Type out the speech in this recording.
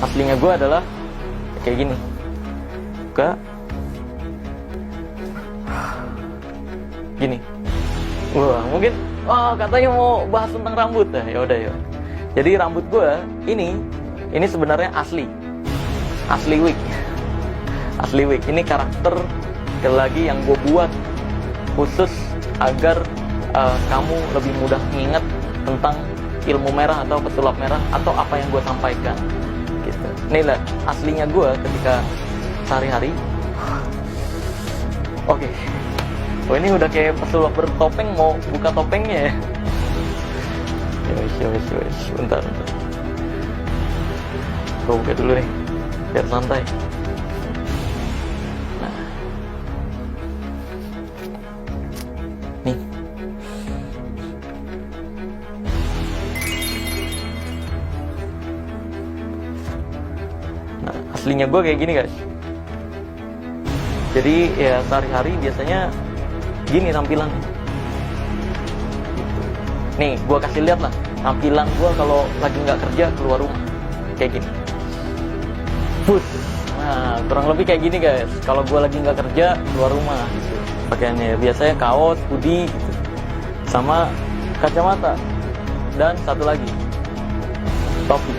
aslinya gue adalah kayak gini. Buka gini. Wah, mungkin katanya mau bahas tentang rambut. Nah, ya udah ya. Jadi rambut gue ini sebenarnya asli wig. Asli wig. Ini karakter sekali lagi yang gue buat khusus agar kamu lebih mudah mengingat tentang ilmu merah atau pesulap merah atau apa yang gue sampaikan gitu. Inilah aslinya gue ketika sehari-hari. Oke. Oh, ini udah kayak pesulap bertopeng mau buka topengnya ya. Yowes. Bentar. Gue buka dulu nih biar santai. Nah, nih. Nah, aslinya gue kayak gini guys. Jadi ya sehari-hari biasanya gini tampilannya. Nih, gue kasih lihat lah tampilan gue kalau lagi nggak kerja keluar rumah kayak gini. Nah, kurang lebih kayak gini guys. Kalau gue lagi nggak kerja keluar rumah gitu. Pakaiannya biasanya kaos, hoodie gitu, sama kacamata dan satu lagi topi.